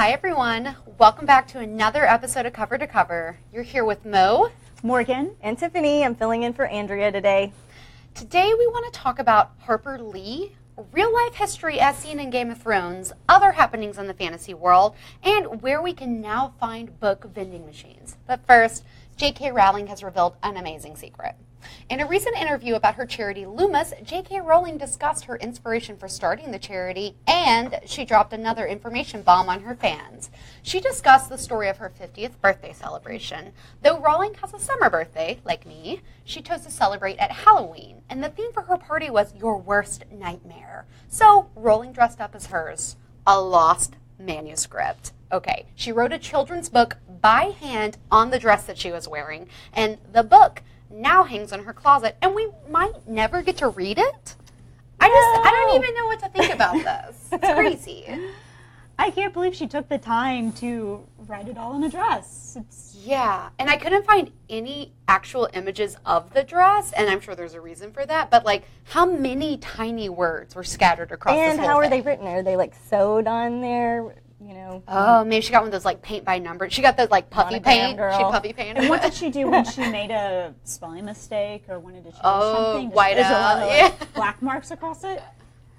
Hi everyone, welcome back to another episode of Cover to Cover. You're here with Mo, Morgan, and Tiffany. I'm filling in for Andrea today. Today we want to talk about Harper Lee, real life history as seen in Game of Thrones, other happenings in the fantasy world, and where we can now find book vending machines. But first, J.K. Rowling has revealed an amazing secret. In a recent interview about her charity Loomis, J.K. Rowling discussed her inspiration for starting the charity, and she dropped another information bomb on her fans. She discussed the story of her 50th birthday celebration. Though Rowling has a summer birthday, like me, she chose to celebrate at Halloween, and the theme for her party was Your Worst Nightmare. So Rowling dressed up as hers, a Lost Manuscript. Okay, she wrote a children's book by hand on the dress that she was wearing, and the book now hangs in her closet, and we might never get to read it. I don't even know what to think about this. It's crazy. I can't believe she took the time to write it all in a dress. Yeah, and I couldn't find any actual images of the dress, and I'm sure there's a reason for that, but like, how many tiny words were scattered across this whole And how are thing? they written? Are they like sewed on there? You know. Oh, maybe she got one of those like paint by number. She got those like puffy Monogram paint. girl. She puffy painted. And what did she do when she made a spelling mistake or wanted to change something? White Is there a out, lot of, yeah. black marks across it?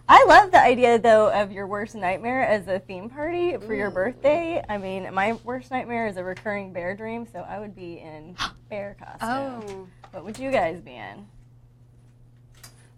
I love the idea, though, of your worst nightmare as a theme party for your birthday. I mean, my worst nightmare is a recurring bear dream, so I would be in bear costume. Oh. What would you guys be in?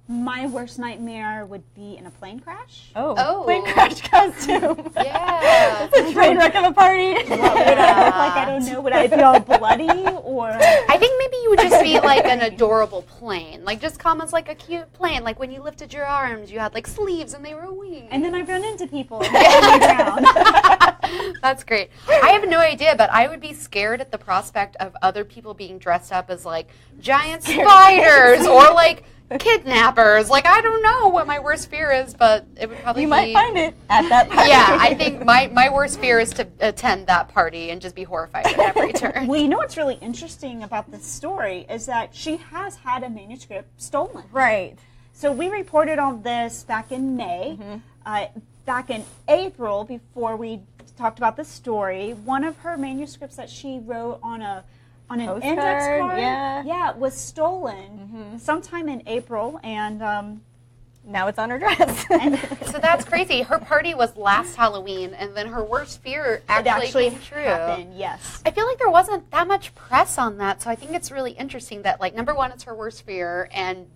My worst nightmare would be in a plane crash. Oh. Plane crash costume. Yeah. It's a train wreck of a party. What would I look like? I don't know. Would I be all bloody or? I think maybe you would just be like an adorable plane. Like just come as like a cute plane. Like when you lifted your arms, you had like sleeves and they were wings. And then I run into people and fall on the ground. That's great. I have no idea, but I would be scared at the prospect of other people being dressed up as like giant spiders or like kidnappers. Like I don't know what my worst fear is, but it would probably You be... might find it at that party. Yeah, I think my worst fear is to attend that party and just be horrified at every turn. Well, you know what's really interesting about this story is that she has had a manuscript stolen. Right. So we reported on this back in May. Back in April, before we talked about the story, one of her manuscripts that she wrote on an index Postcard, card, yeah. was stolen sometime in April, and Now it's on her dress. So that's crazy. Her party was last Halloween, and then her worst fear it actually actually came true. happened. Yes. I feel like there wasn't that much press on that, so I think it's really interesting that, like, number one, it's her worst fear, and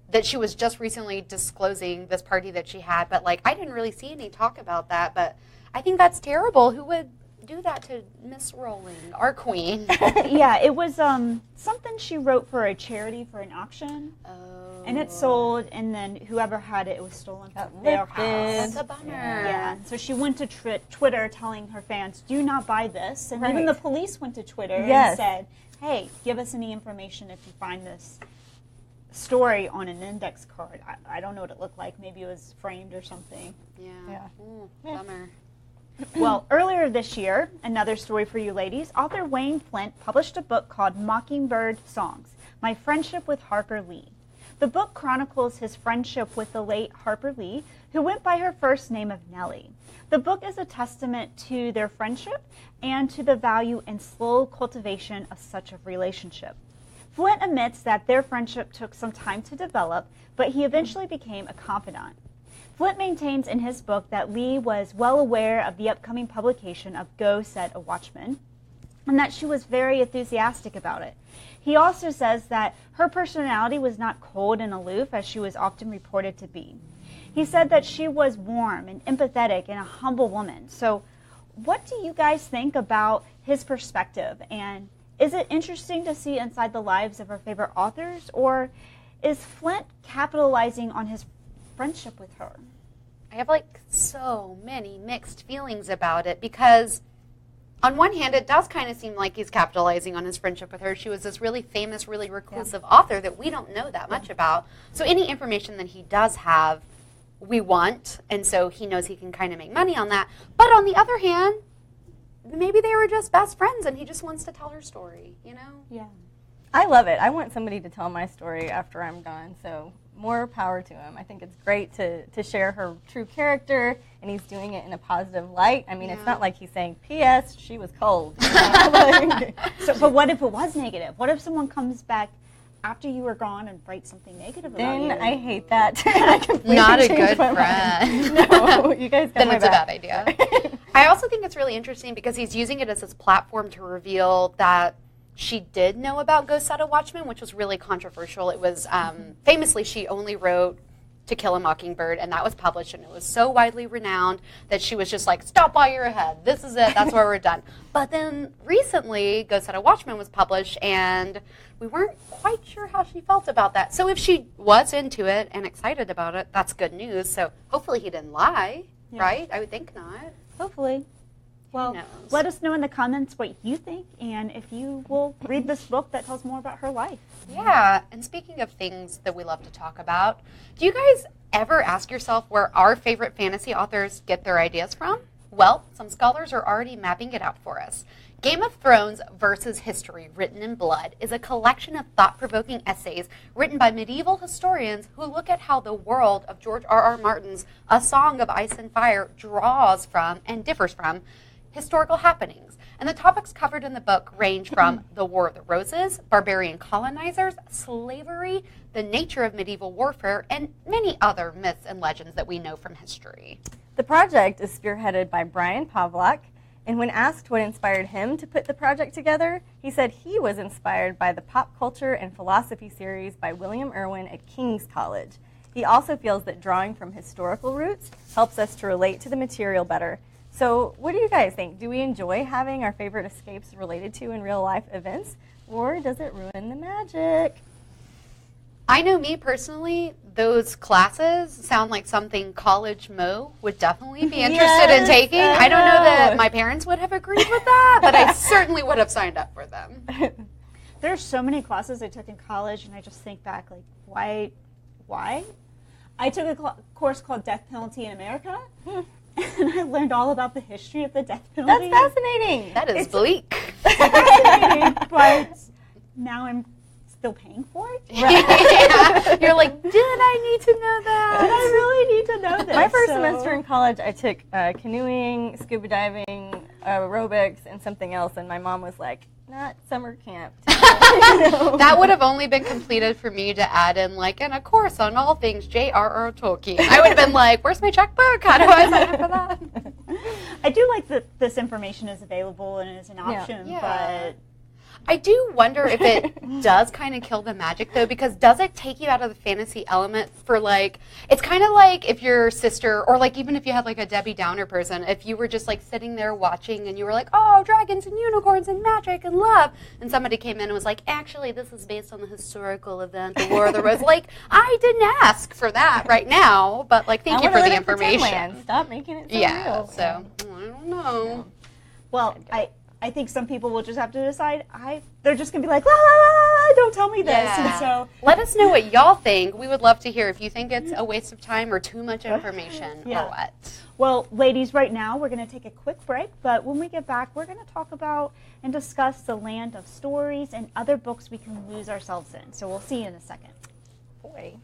that she was just recently disclosing this party that she had, but, like, I didn't really see any talk about that, but I think that's terrible. Who would do that to Miss Rowling, our queen? Yeah, it was something she wrote for a charity for an auction. Oh. And it sold, and then whoever had it, it was stolen from their house. That's a bummer. Yeah, so she went to Twitter telling her fans, do not buy this. And even the police went to Twitter and said, hey, give us any information if you find this story on an index card. I don't know what it looked like. Maybe it was framed or something. Yeah. Ooh, bummer. Well, earlier this year, another story for you ladies, author Wayne Flint published a book called Mockingbird Songs, My Friendship with Harper Lee. The book chronicles his friendship with the late Harper Lee, who went by her first name of Nellie. The book is a testament to their friendship and to the value and slow cultivation of such a relationship. Flint admits that their friendship took some time to develop, but he eventually became a confidant. Flint maintains in his book that Lee was well aware of the upcoming publication of Go Set a Watchman, and that she was very enthusiastic about it. He also says that her personality was not cold and aloof as she was often reported to be. He said that she was warm and empathetic and a humble woman. So what do you guys think about his perspective? And is it interesting to see inside the lives of our favorite authors, or is Flint capitalizing on his friendship with her? I have like so many mixed feelings about it because on one hand, it does kind of seem like he's capitalizing on his friendship with her. She was this really famous, really reclusive author that we don't know that much about. So any information that he does have, we want, and so he knows he can kind of make money on that. But on the other hand, maybe they were just best friends and he just wants to tell her story, you know? Yeah. I love it. I want somebody to tell my story after I'm gone, so more power to him. I think it's great to share her true character, and he's doing it in a positive light. I mean, it's not like he's saying, P.S., she was cold. You know? But what if it was negative? What if someone comes back after you were gone and writes something negative about you? Then I hate that. I Not a good friend. No, you guys got Then my it's a back. bad idea. I also think it's really interesting because he's using it as his platform to reveal that she did know about Go Set a Watchman, which was really controversial. It was famously she only wrote To Kill a Mockingbird, and that was published, and it was so widely renowned that she was just like, stop while you're ahead. This is it. That's where we're done. But then recently, Go Set a Watchman was published, and we weren't quite sure how she felt about that. So if she was into it and excited about it, that's good news. So hopefully he didn't lie, right? I would think not. Hopefully. Well, knows? let us know in the comments what you think and if you will read this book that tells more about her life. Yeah, and speaking of things that we love to talk about, do you guys ever ask yourself where our favorite fantasy authors get their ideas from? Well, some scholars are already mapping it out for us. Game of Thrones versus History Written in Blood is a collection of thought-provoking essays written by medieval historians who look at how the world of George R.R. Martin's A Song of Ice and Fire draws from and differs from historical happenings. And the topics covered in the book range from the War of the Roses, barbarian colonizers, slavery, the nature of medieval warfare, and many other myths and legends that we know from history. The project is spearheaded by Brian Pavlak, and when asked what inspired him to put the project together, he said he was inspired by the pop culture and philosophy series by William Irwin at King's College. He also feels that drawing from historical roots helps us to relate to the material better. So what do you guys think? Do we enjoy having our favorite escapes related to in real life events, or does it ruin the magic? I know me personally, those classes sound like something College Mo would definitely be interested in taking. I don't know that my parents would have agreed with that, but I certainly would have signed up for them. There's so many classes I took in college, and I just think back, like, why? I took a course called Death Penalty in America, and I learned all about the history of the death penalty. That's fascinating. That is bleak. Fascinating, but now I'm still paying for it. Yeah. You're like, did I need to know that? Did I really need to know this? My first semester in college, I took canoeing, scuba diving, aerobics, and something else, and my mom was like, not summer camp. That would have only been completed for me to add in, like, in a course on all things J.R.R. Tolkien. I would have been like, where's my checkbook? How do I sign up for that? I do like that this information is available and is an option, Yeah. but I do wonder if it does kind of kill the magic, though, because does it take you out of the fantasy element for, like, it's kind of like if your sister, or, like, even if you had, like, a Debbie Downer person, if you were just, like, sitting there watching and you were like, oh, dragons and unicorns and magic and love, and somebody came in and was like, actually, this is based on the historical event, the War of the Roses. Like, I didn't ask for that right now, but, like, thank you for the information. Stop making it so real. So, I don't know. well, I think some people will just have to decide. They're just going to be like, la, la, la, don't tell me this. Yeah. And so, let us know what y'all think. We would love to hear if you think it's a waste of time or too much information or what. well, ladies, right now we're going to take a quick break. But when we get back, we're going to talk about and discuss the land of stories and other books we can lose ourselves in. So we'll see you in a second. Boy.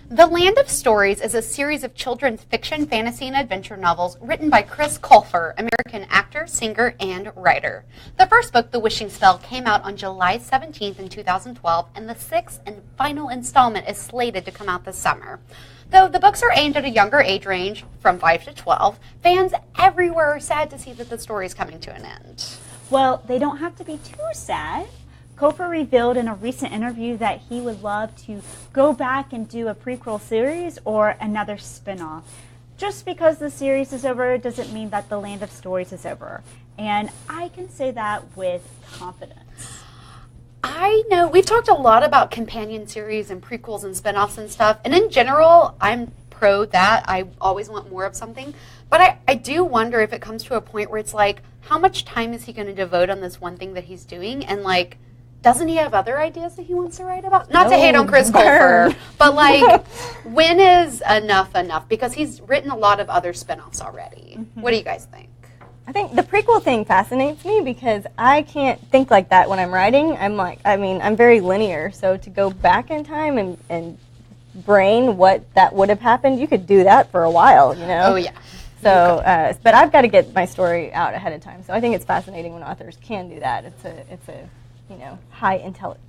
The Land of Stories is a series of children's fiction, fantasy, and adventure novels written by Chris Colfer, American actor, singer, and writer. The first book, The Wishing Spell, came out on July 17th in 2012, and the sixth and final installment is slated to come out this summer. Though the books are aimed at a younger age range, from 5 to 12, fans everywhere are sad to see that the story is coming to an end. Well, they don't have to be too sad. Kofer revealed in a recent interview that he would love to go back and do a prequel series or another spin-off. Just because the series is over doesn't mean that the Land of Stories is over. And I can say that with confidence. I know we've talked a lot about companion series and prequels and spinoffs and stuff, and in general, I'm pro that. I always want more of something. But I do wonder if it comes to a point where it's like, how much time is he going to devote on this one thing that he's doing? And, like, doesn't he have other ideas that he wants to write about? Not to hate on Chris Colfer, but, like, when is enough? Because he's written a lot of other spinoffs already. Mm-hmm. What do you guys think? I think the prequel thing fascinates me because I can't think like that when I'm writing. I'm very linear, so to go back in time and brain what that would have happened, you could do that for a while, you know? Oh, yeah. So, but I've got to get my story out ahead of time. So I think it's fascinating when authors can do that. It's a high intelligence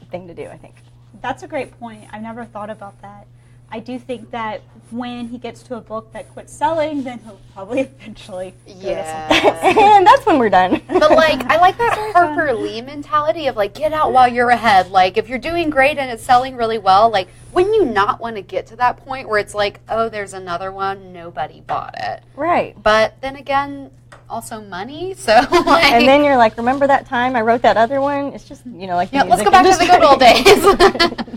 thing to do, I think. That's a great point. I've never thought about that. I do think that when he gets to a book that quits selling, then he'll probably eventually go to something. And that's when we're done. But, like, I like that Harper Lee mentality of, like, get out while you're ahead. Like, if you're doing great and it's selling really well, like, wouldn't you not want to get to that point where it's like, oh, there's another one, nobody bought it. Right. But then again, also money, so, like... And then you're like, remember that time I wrote that other one? It's just, like... Yeah, let's go back to the good old days.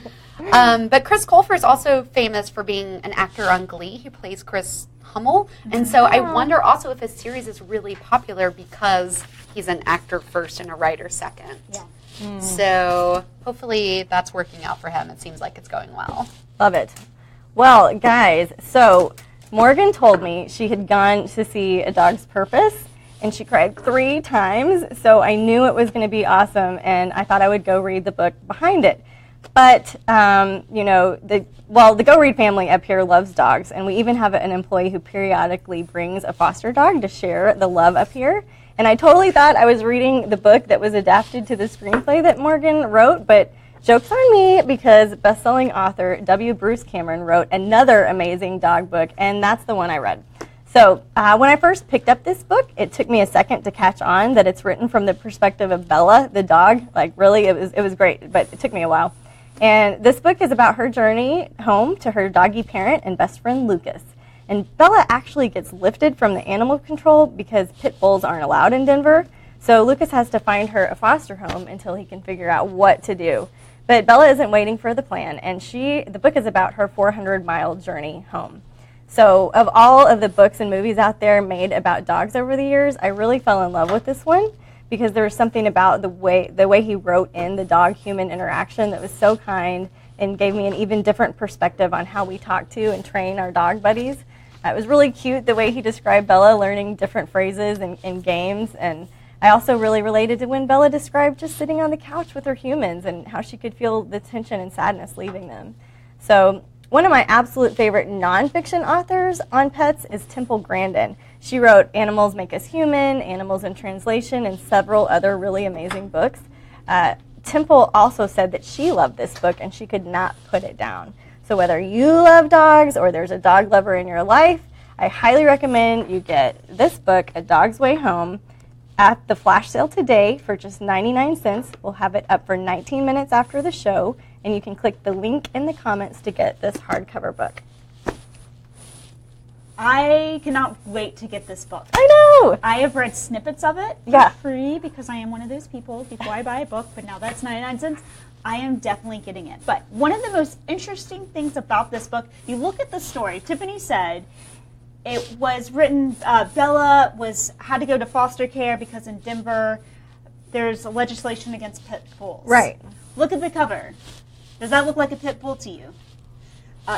But Chris Colfer is also famous for being an actor on Glee. He plays Chris Hummel. And so I wonder also if his series is really popular because he's an actor first and a writer second. Yeah. Mm. So hopefully that's working out for him. It seems like it's going well. Love it. Well, guys, so Morgan told me she had gone to see A Dog's Purpose, and she cried 3 times. So I knew it was going to be awesome, and I thought I would go read the book behind it. But, the Go Read family up here loves dogs, and we even have an employee who periodically brings a foster dog to share the love up here. And I totally thought I was reading the book that was adapted to the screenplay that Morgan wrote, but joke's on me because best-selling author W. Bruce Cameron wrote another amazing dog book, and that's the one I read. So when I first picked up this book, it took me a second to catch on that it's written from the perspective of Bella, the dog. Like, really, it was great, but it took me a while. And this book is about her journey home to her doggy parent and best friend, Lucas. And Bella actually gets lifted from the animal control because pit bulls aren't allowed in Denver. So Lucas has to find her a foster home until he can figure out what to do. But Bella isn't waiting for the plan, and the book is about her 400-mile journey home. So of all of the books and movies out there made about dogs over the years, I really fell in love with this one, because there was something about the way he wrote in the dog-human interaction that was so kind and gave me an even different perspective on how we talk to and train our dog buddies. It was really cute the way he described Bella learning different phrases in games, and I also really related to when Bella described just sitting on the couch with her humans and how she could feel the tension and sadness leaving them. So one of my absolute favorite nonfiction authors on pets is Temple Grandin. She wrote Animals Make Us Human, Animals in Translation, and several other really amazing books. Temple also said that she loved this book and she could not put it down. So whether you love dogs or there's a dog lover in your life, I highly recommend you get this book, A Dog's Way Home, at the flash sale today for just 99 cents. We'll have it up for 19 minutes after the show, and you can click the link in the comments to get this hardcover book. I cannot wait to get this book. I know! I have read snippets of it for free because I am one of those people before I buy a book, but now that's 99 cents. I am definitely getting it. But one of the most interesting things about this book, you look at the story. Tiffany said it was written, Bella had to go to foster care because in Denver there's legislation against pit bulls. Right. Look at the cover. Does that look like a pit bull to you?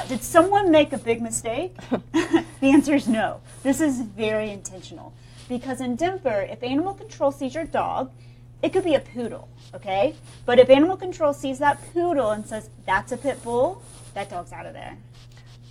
Did someone make a big mistake? The answer is no. This is very intentional. Because in Denver, if animal control sees your dog, it could be a poodle, okay? But if animal control sees that poodle and says, that's a pit bull, that dog's out of there.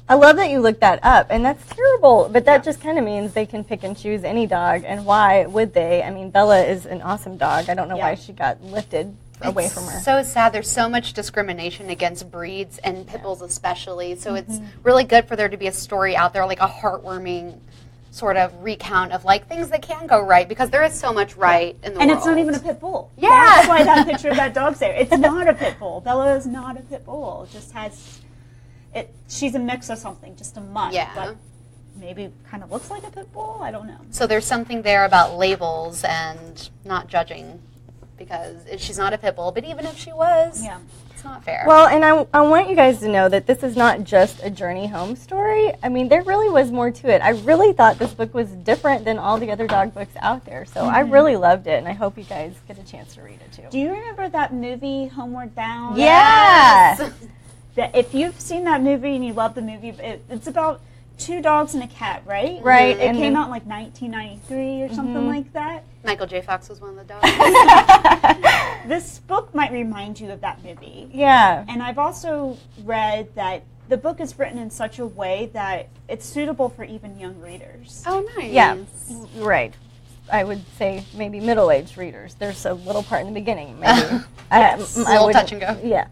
I love that you looked that up, and that's terrible, but that just kind of means they can pick and choose any dog, and why would they? I mean, Bella is an awesome dog. I don't know why she got lifted away from her. It's so sad. There's so much discrimination against breeds and pit bulls especially. So it's really good for there to be a story out there, like a heartwarming sort of recount of like things that can go right, because there is so much right in the world. And it's not even a pit bull. Yeah. That's why that picture of that dog's there. It's not a pit bull. Bella is not a pit bull. It just has, she's a mix of something, just a mutt. Yeah. But maybe kind of looks like a pit bull. I don't know. So there's something there about labels and not judging because she's not a pit bull, but even if she was, it's not fair. Well, and I want you guys to know that this is not just a journey home story. I mean, there really was more to it. I really thought this book was different than all the other dog books out there, so I really loved it, and I hope you guys get a chance to read it too. Do you remember that movie, Homeward Bound? Yeah! If you've seen that movie and you love the movie, it's about 2 dogs and a cat, right? Right. It came out in like 1993 or something like that. Michael J. Fox was one of the dogs. This book might remind you of that movie. Yeah. And I've also read that the book is written in such a way that it's suitable for even young readers. Oh, nice. Yeah, right. I would say maybe middle-aged readers. There's a little part in the beginning, maybe. A little touch and go. Yeah.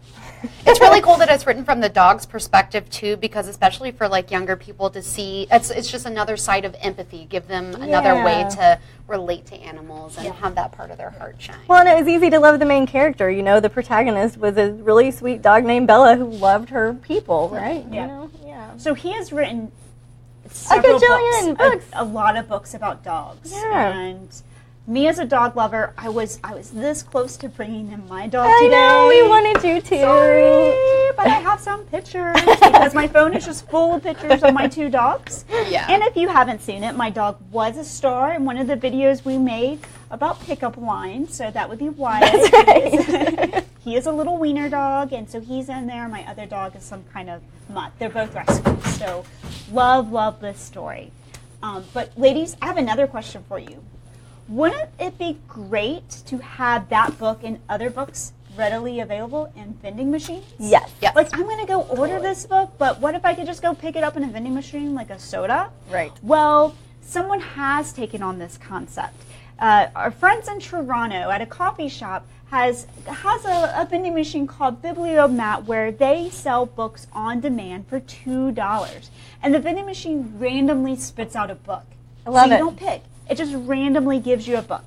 It's really cool that it's written from the dog's perspective too, because especially for like younger people to see, it's just another side of empathy. Give them another way to relate to animals and have that part of their heart shine. Well, and it was easy to love the main character. You know, the protagonist was a really sweet dog named Bella who loved her people, right? Yeah. You know? Yeah. So he has written several gajillion books. a lot of books about dogs. Yeah. And me as a dog lover, I was this close to bringing him my dog I today. know, we wanted you to. Sorry, but I have some pictures because my phone is just full of pictures of my 2 dogs. Yeah. And if you haven't seen it, my dog was a star in one of the videos we made about pickup lines, so that would be Wyatt. Right. He is a little wiener dog, and so he's in there. My other dog is some kind of mutt. They're both rescues, so love this story. But ladies, I have another question for you. Wouldn't it be great to have that book and other books readily available in vending machines? Yes. Yes. Like, I'm going to go order this book, but what if I could just go pick it up in a vending machine like a soda? Right. Well, someone has taken on this concept. Our friends in Toronto at a coffee shop has a vending machine called Biblio-Mat where they sell books on demand for $2. And the vending machine randomly spits out a book. I love so you it. don't pick. It just randomly gives you a book.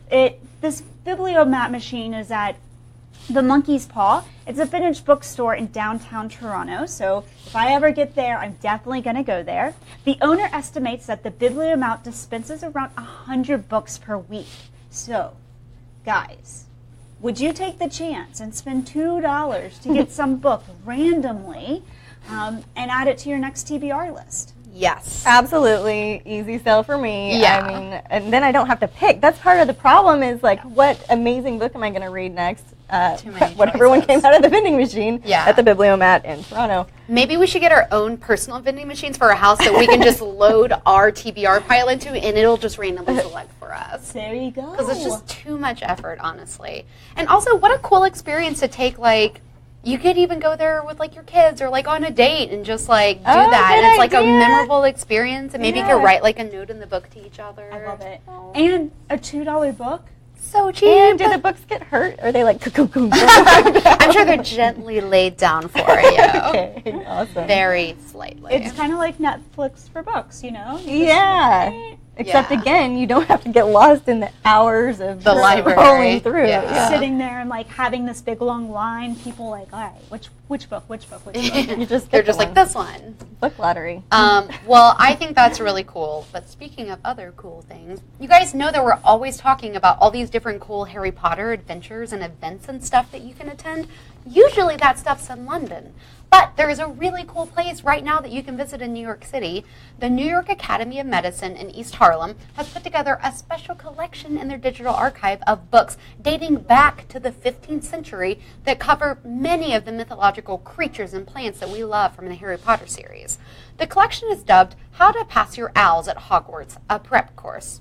This Biblio-Mat machine is at the Monkey's Paw. It's a vintage bookstore in downtown Toronto, so if I ever get there, I'm definitely going to go there. The owner estimates that the Biblio-Mat dispenses around 100 books per week. So, guys, would you take the chance and spend $2 to get some book randomly and add it to your next TBR list? Yes. Absolutely. Easy sell for me. Yeah. I mean, and then I don't have to pick. That's part of the problem is, like, what amazing book am I going to read next? Too many Whatever one choices. came out of the vending machine Yeah. at the Biblio-Mat in Toronto. Maybe we should get our own personal vending machines for our house that we can just load our TBR pile into, and it'll just randomly select for us. There you go. Because it's just too much effort, honestly. And also, what a cool experience to take, like, you could even go there with, like, your kids or, like, on a date and just, like, do that. good And it's, like, a idea. memorable experience. And maybe you Yeah. could write, like, a note in the book to each other. I love it. And a $2 book. So cheap. And do the books get hurt? Or are they like, cuckoo? I'm sure they're gently laid down for you. Okay, awesome. Very slightly. It's kind of like Netflix for books, you know? Yeah. Except Yeah. again, you don't have to get lost in the hours of The library. scrolling through. Yeah. Sitting there and like having this big long line, people like, all right, which book? You just They're get just the like, one. this one. Book lottery. Well, I think that's really cool. But speaking of other cool things, you guys know that we're always talking about all these different cool Harry Potter adventures and events and stuff that you can attend. Usually that stuff's in London. But there is a really cool place right now that you can visit in New York City. The New York Academy of Medicine in East Harlem has put together a special collection in their digital archive of books dating back to the 15th century that cover many of the mythological creatures and plants that we love from the Harry Potter series. The collection is dubbed How to Pass Your O.W.L at Hogwarts, a prep course.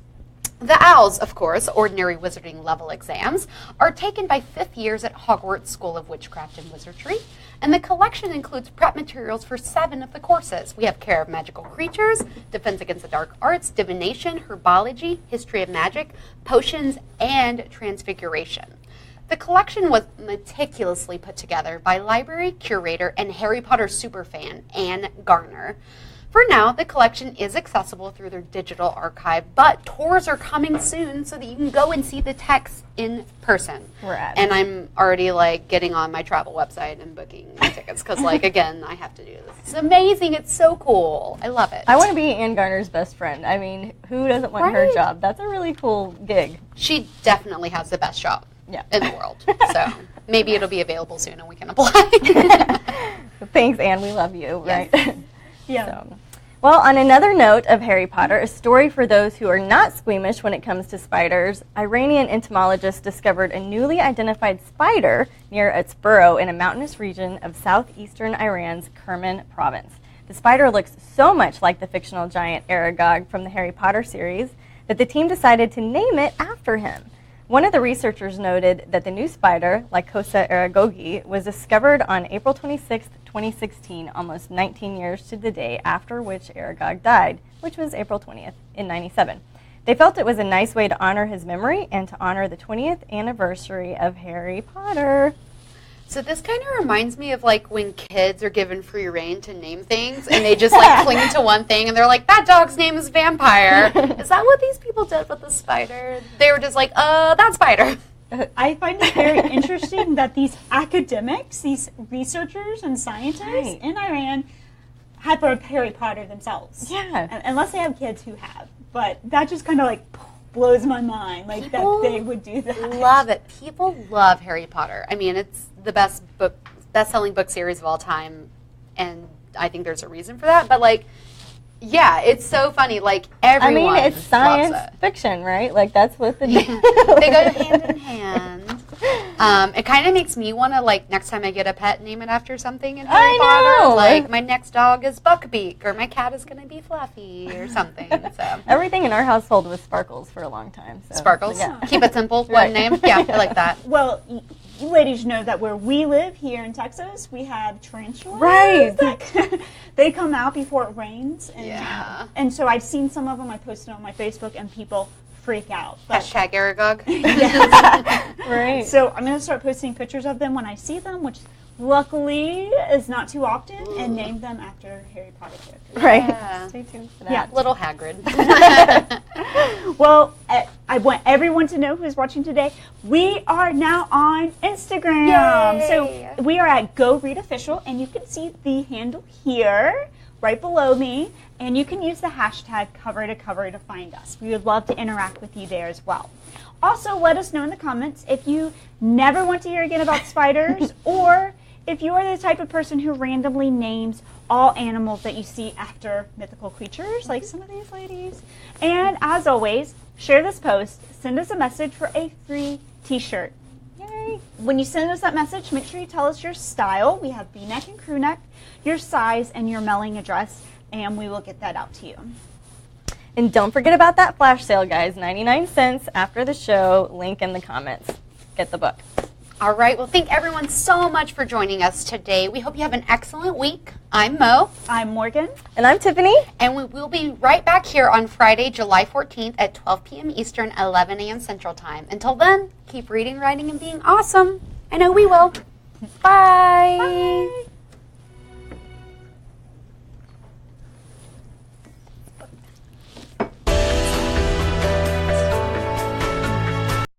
The OWLs, of course, ordinary wizarding level exams, are taken by 5th years at Hogwarts School of Witchcraft and Wizardry, and the collection includes prep materials for 7 of the courses. We have Care of Magical Creatures, Defense Against the Dark Arts, Divination, Herbology, History of Magic, Potions, and Transfiguration. The collection was meticulously put together by library curator and Harry Potter superfan Anne Garner. For now, the collection is accessible through their digital archive, but tours are coming soon so that you can go and see the text in person. Rad. And I'm already, like, getting on my travel website and booking my tickets because, like, again, I have to do this. It's amazing. It's so cool. I love it. I want to be Anne Garner's best friend. I mean, who doesn't want her Right? job? That's a really cool gig. She definitely has the best job. in the world. So maybe it'll be available soon and we can apply. Thanks, Anne. We love you, right? Yeah. So. Well, on another note of Harry Potter, a story for those who are not squeamish when it comes to spiders, Iranian entomologists discovered a newly identified spider near its burrow in a mountainous region of southeastern Iran's Kerman province. The spider looks so much like the fictional giant Aragog from the Harry Potter series that the team decided to name it after him. One of the researchers noted that the new spider, Lycosa Aragogi, was discovered on April 26, 2016, almost 19 years to the day after which Aragog died, which was April 20th in 97. They felt it was a nice way to honor his memory and to honor the 20th anniversary of Harry Potter. So this kind of reminds me of like when kids are given free reign to name things and they just like cling to one thing and they're like, that dog's name is Vampire. Is that what these people did with the spider? They were just like, that spider. I find it very interesting that these academics, these researchers and scientists in Iran have read Harry Potter themselves. Yeah. Unless they have kids who have. But that just kind of like blows my mind, like that they would do that. Love it. People love Harry Potter. I mean, it's the best-selling book series of all time, and I think there's a reason for that. But like, yeah, it's so funny. Like everyone, it's science loves it. fiction, right? Like that's what the they go hand in hand. It kind of makes me want to, like, next time I get a pet, name it after something in Harry Potter. Like, my next dog is Buckbeak, or my cat is going to be Fluffy, or something. So everything in our household was Sparkles for a long time. So. Sparkles? Yeah. Keep it simple, one name. Yeah, I like that. Well, you ladies know that where we live here in Texas, we have tarantulas. Right. They come out before it rains. And, Yeah. And so I've seen some of them. I posted on my Facebook, and people freak out. But, Hashtag Aragog. Right. so I'm going to start posting pictures of them when I see them, which luckily is not too often, and name them after Harry Potter characters. Right. Yeah. Stay tuned for that. Yeah. Little Hagrid. Well, I want everyone to know who's watching today, we are now on Instagram. Yay. So we are at Go Read Official, and you can see the handle here, right below me, and you can use the hashtag cover to find us. We would love to interact with you there as well. Also, let us know in the comments if you never want to hear again about spiders, or if you are the type of person who randomly names all animals that you see after mythical creatures, like some of these ladies. And as always, share this post, send us a message for a free t-shirt. Yay! When you send us that message, make sure you tell us your style. We have V-neck and crew neck, your size, and your mailing address, and we will get that out to you. And don't forget about that flash sale, guys. 99 cents after the show. Link in the comments. Get the book. All right. Well, thank everyone so much for joining us today. We hope you have an excellent week. I'm Mo. I'm Morgan. And I'm Tiffany. And we will be right back here on Friday, July 14th at 12 p.m. Eastern, 11 a.m. Central Time. Until then, keep reading, writing, and being awesome. I know we will. Bye. Bye.